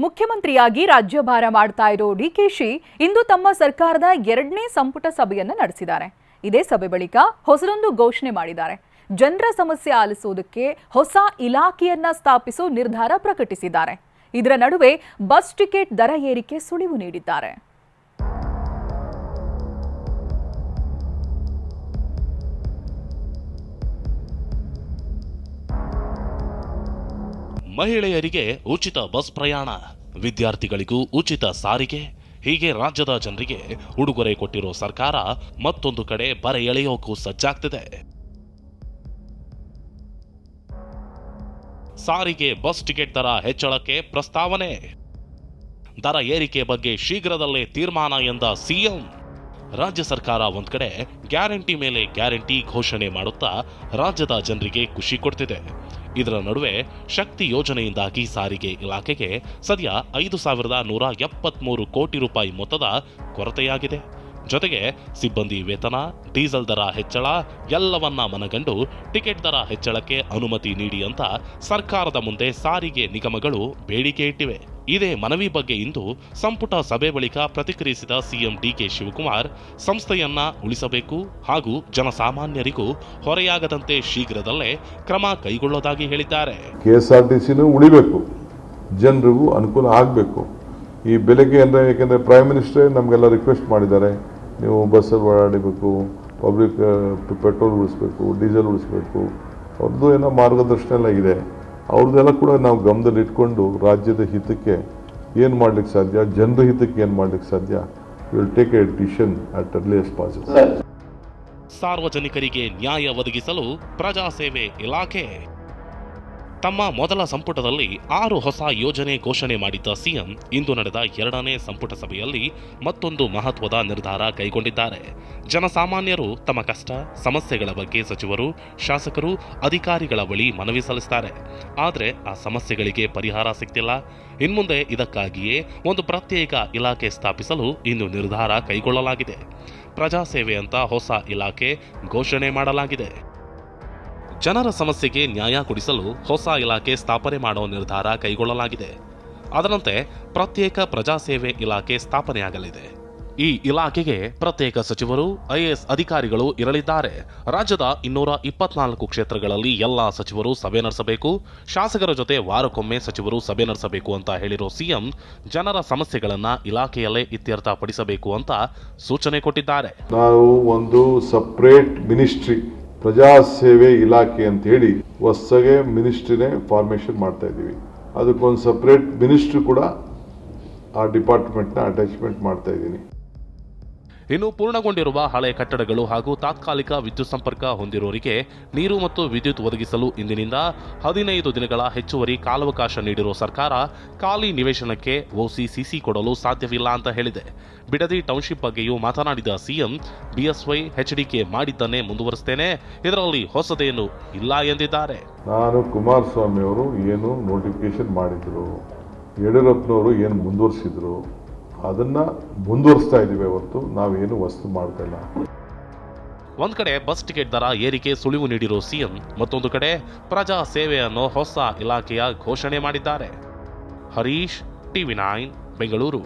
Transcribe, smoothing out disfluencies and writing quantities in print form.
ಮುಖ್ಯಮಂತ್ರಿಯಾಗಿ ರಾಜ್ಯಭಾರ ಮಾಡ್ತಾ ಇರೋ ಡಿಕೆಶಿ ಇಂದು ತಮ್ಮ ಸರ್ಕಾರದ 2ನೇ ಸಂಪುಟ ಸಭೆಯನ್ನು ನಡೆಸಿದ್ದಾರೆ. ಇದೇ ಸಭೆ ಬಳಿಕ ಹೊಸದೊಂದು ಘೋಷಣೆ ಮಾಡಿದ್ದಾರೆ. ಜನರ ಸಮಸ್ಯೆ ಆಲಿಸುವುದಕ್ಕೆ ಹೊಸ ಇಲಾಖೆಯನ್ನ ಸ್ಥಾಪಿಸೋ ನಿರ್ಧಾರ ಪ್ರಕಟಿಸಿದ್ದಾರೆ. ಇದರ ನಡುವೆ ಬಸ್ ಟಿಕೆಟ್ ದರ ಏರಿಕೆ ಸುಳಿವು ನೀಡಿದ್ದಾರೆ. ಮಹಿಳೆಯರಿಗೆ ಉಚಿತ ಬಸ್ ಪ್ರಯಾಣ, ವಿದ್ಯಾರ್ಥಿಗಳಿಗೂ ಉಚಿತ ಸಾರಿಗೆ, ಹೀಗೆ ರಾಜ್ಯದ ಜನರಿಗೆ ಉಡುಗೊರೆ ಕೊಟ್ಟಿರೋ ಸರ್ಕಾರ ಮತ್ತೊಂದು ಕಡೆ ಬರೆ ಎಳೆಯೋಕು ಸಜ್ಜಾಗ್ತಿದೆ. ಸಾರಿಗೆ ಬಸ್ ಟಿಕೆಟ್ ದರ ಹೆಚ್ಚಳಕ್ಕೆ ಪ್ರಸ್ತಾವನೆ, ದರ ಏರಿಕೆ ಬಗ್ಗೆ ಶೀಘ್ರದಲ್ಲೇ ತೀರ್ಮಾನ ಎಂದ ಸಿಎಂ. ರಾಜ್ಯ ಸರ್ಕಾರ ಒಂದ್ ಕಡೆ ಗ್ಯಾರಂಟಿ ಮೇಲೆ ಗ್ಯಾರಂಟಿ ಘೋಷಣೆ ಮಾಡುತ್ತಾ ರಾಜ್ಯದ ಜನರಿಗೆ ಖುಷಿ ಕೊಡ್ತಿದೆ. ಇದರ ನಡುವೆ ಶಕ್ತಿ ಯೋಜನೆಯಿಂದಾಗಿ ಸಾರಿಗೆ ಇಲಾಖೆಗೆ ಸದ್ಯ 5,173 ಕೋಟಿ ರೂಪಾಯಿ ಮೊತ್ತದ ಕೊರತೆಯಾಗಿದೆ. ಜೊತೆಗೆ ಸಿಬ್ಬಂದಿ ವೇತನ, ಡೀಸೆಲ್ ದರ ಹೆಚ್ಚಳ ಎಲ್ಲವನ್ನ ಮನಗಂಡು ಟಿಕೆಟ್ ದರ ಹೆಚ್ಚಳಕ್ಕೆ ಅನುಮತಿ ನೀಡಿ ಅಂತ ಸರ್ಕಾರದ ಮುಂದೆ ಸಾರಿಗೆ ನಿಗಮಗಳು ಬೇಡಿಕೆ ಇಟ್ಟಿವೆ. ಇದೇ ಮನವಿ ಬಗ್ಗೆ ಇಂದು ಸಂಪುಟ ಸಭೆ ಬಳಿಕ ಪ್ರತಿಕ್ರಿಯಿಸಿದ ಸಿಎಂ ಡಿಕೆ ಶಿವಕುಮಾರ್, ಸಂಸ್ಥೆಯನ್ನ ಉಳಿಸಬೇಕು ಹಾಗೂ ಜನಸಾಮಾನ್ಯರಿಗೂ ಹೊರೆಯಾಗದಂತೆ ಶೀಘ್ರದಲ್ಲೇ ಕ್ರಮ ಕೈಗೊಳ್ಳೋದಾಗಿ ಹೇಳಿದ್ದಾರೆ. ಕೆಎಸ್ಆರ್ಟಿಸಿನೂ ಉಳಿಬೇಕು, ಜನರಿಗೂ ಅನುಕೂಲ ಆಗಬೇಕು. ಈ ಬೆಲೆಗೆ ಅಂದರೆ ಯಾಕೆಂದರೆ ಪ್ರೈಮ್ ಮಿನಿಸ್ಟರೇ ನಮಗೆಲ್ಲ ರಿಕ್ವೆಸ್ಟ್ ಮಾಡಿದ್ದಾರೆ, ನೀವು ಬಸ್ಸಲ್ಲಿ ಓಡಾಡಬೇಕು, ಪಬ್ಲಿಕ್ ಪೆಟ್ರೋಲ್ ಉಳಿಸ್ಬೇಕು, ಡೀಸೆಲ್ ಉಳಿಸ್ಬೇಕು, ಅವ್ರದ್ದು ಏನೋ ಮಾರ್ಗದರ್ಶನ ಎಲ್ಲ ಇದೆ. ಅವ್ರದ್ದೆಲ್ಲ ಕೂಡ ನಾವು ಗಮನದಲ್ಲಿ ಇಟ್ಕೊಂಡು ರಾಜ್ಯದ ಹಿತಕ್ಕೆ ಏನು ಮಾಡ್ಲಿಕ್ಕೆ ಸಾಧ್ಯ, ಜನರ ಹಿತಕ್ಕೆ ಏನು ಮಾಡ್ಲಿಕ್ಕೆ ಸಾಧ್ಯ, will take A decision at earliest possible. ಸಾರ್ವಜನಿಕರಿಗೆ ನ್ಯಾಯ ಒದಗಿಸಲು ಪ್ರಜಾಸೇವೆ ಇಲಾಖೆ. ತಮ್ಮ ಮೊದಲ ಸಂಪುಟದಲ್ಲಿ 6 ಹೊಸ ಯೋಜನೆ ಘೋಷಣೆ ಮಾಡಿದ್ದ ಸಿಎಂ ಇಂದು ನಡೆದ 2ನೇ ಸಂಪುಟ ಸಭೆಯಲ್ಲಿ ಮತ್ತೊಂದು ಮಹತ್ವದ ನಿರ್ಧಾರ ಕೈಗೊಂಡಿದ್ದಾರೆ. ಜನಸಾಮಾನ್ಯರು ತಮ್ಮ ಕಷ್ಟ ಸಮಸ್ಯೆಗಳ ಬಗ್ಗೆ ಸಚಿವರು, ಶಾಸಕರು, ಅಧಿಕಾರಿಗಳ ಬಳಿ ಮನವಿ ಸಲ್ಲಿಸುತ್ತಾರೆ. ಆದರೆ ಆ ಸಮಸ್ಯೆಗಳಿಗೆ ಪರಿಹಾರ ಸಿಗ್ತಿಲ್ಲ. ಇನ್ಮುಂದೆ ಇದಕ್ಕಾಗಿಯೇ ಒಂದು ಪ್ರತ್ಯೇಕ ಇಲಾಖೆ ಸ್ಥಾಪಿಸಲು ಇಂದು ನಿರ್ಧಾರ ಕೈಗೊಳ್ಳಲಾಗಿದೆ. ಪ್ರಜಾಸೇವೆ ಅಂತ ಹೊಸ ಇಲಾಖೆ ಘೋಷಣೆ ಮಾಡಲಾಗಿದೆ. ಜನರ ಸಮಸ್ಯೆಗೆ ನ್ಯಾಯ ಕೊಡಿಸಲು ಹೊಸ ಇಲಾಖೆ ಸ್ಥಾಪನೆ ಮಾಡೋ ನಿರ್ಧಾರ ಕೈಗೊಳ್ಳಲಾಗಿದೆ. ಅದರಂತೆ ಪ್ರತ್ಯೇಕ ಪ್ರಜಾಸೇವೆ ಇಲಾಖೆ ಸ್ಥಾಪನೆಯಾಗಲಿದೆ. ಈ ಇಲಾಖೆಗೆ ಪ್ರತ್ಯೇಕ ಸಚಿವರು, ಐಎಎಸ್ ಅಧಿಕಾರಿಗಳು ಇರಲಿದ್ದಾರೆ. ರಾಜ್ಯದ 224 ಕ್ಷೇತ್ರಗಳಲ್ಲಿ ಎಲ್ಲಾ ಸಚಿವರು ಸಭೆ ನಡೆಸಬೇಕು. ಶಾಸಕರ ಜೊತೆ ವಾರಕ್ಕೊಮ್ಮೆ ಸಚಿವರು ಸಭೆ ನಡೆಸಬೇಕು ಅಂತ ಹೇಳಿರೋ ಸಿಎಂ, ಜನರ ಸಮಸ್ಯೆಗಳನ್ನ ಇಲಾಖೆಯಲ್ಲೇ ಇತ್ಯರ್ಥಪಡಿಸಬೇಕು ಅಂತ ಸೂಚನೆ ಕೊಟ್ಟಿದ್ದಾರೆ. ನಾವು ಒಂದು ಸಪರೇಟ್ ಮಿನಿಸ್ಟ್ರಿ, ಪ್ರಜಾಸೇವೆ ಇಲಾಖೆ ಅಂತ ಹೇಳಿ ಹೊಸಗೆ ಮಿನಿಸ್ಟ್ರಿನೇ ಫಾರ್ಮೇಷನ್ ಮಾಡ್ತಾ ಇದ್ದೀವಿ. ಅದಕ್ಕೊಂದು ಸಪರೇಟ್ ಮಿನಿಸ್ಟ್ರಿ ಕೂಡ ಆ ಡಿಪಾರ್ಟ್ಮೆಂಟ್ನ ಅಟ್ಯಾಚ್ಮೆಂಟ್ ಮಾಡ್ತಾ ಇದ್ದೀನಿ. ಇನ್ನು ಪೂರ್ಣಗೊಂಡಿರುವ ಹಳೆ ಕಟ್ಟಡಗಳು ಹಾಗೂ ತಾತ್ಕಾಲಿಕ ವಿದ್ಯುತ್ ಸಂಪರ್ಕ ಹೊಂದಿರುವವರಿಗೆ ನೀರು ಮತ್ತು ವಿದ್ಯುತ್ ಒದಗಿಸಲು ಇಂದಿನಿಂದ 15 ದಿನಗಳ ಹೆಚ್ಚುವರಿ ಕಾಲಾವಕಾಶ ನೀಡಿರುವ ಸರ್ಕಾರ ಖಾಲಿ ನಿವೇಶನಕ್ಕೆ OCCC ಕೊಡಲು ಸಾಧ್ಯವಿಲ್ಲ ಅಂತ ಹೇಳಿದೆ. ಬಿಡದಿ ಟೌನ್ಶಿಪ್ ಬಗ್ಗೆಯೂ ಮಾತನಾಡಿದ ಸಿಎಂ, BSY HDK ಮಾಡಿದ್ದನ್ನೇ ಮುಂದುವರಿಸುತ್ತೇನೆ, ಇದರಲ್ಲಿ ಹೊಸದೇನು ಇಲ್ಲ ಎಂದಿದ್ದಾರೆ. ನಾನು ಕುಮಾರಸ್ವಾಮಿ ಅವರು ಏನು ನೋಟಿಫಿಕೇಶನ್ ಮಾಡಿದ್ರು, ಯಡಿಯೂರಪ್ಪನವರು ಏನು ಮುಂದುವರಿಸಿದ್ರು, ಅದನ್ನ ಮುಂದುವರಿಸ್ತಾ ಇದ್ದೀವಿ. ಹೊರತು ನಾವೇನು ವಸ್ತು ಮಾಡ್ತಾ ಇಲ್ಲ. ಒಂದ್ ಕಡೆ ಬಸ್ ಟಿಕೆಟ್ ದರ ಏರಿಕೆ ಸುಳಿವು ನೀಡಿರೋ ಸಿಎಂ, ಮತ್ತೊಂದು ಕಡೆ ಪ್ರಜಾ ಸೇವೆ ಅನ್ನೋ ಹೊಸ ಇಲಾಖೆಯ ಘೋಷಣೆ ಮಾಡಿದ್ದಾರೆ. ಹರೀಶ್, TV9 ಬೆಂಗಳೂರು.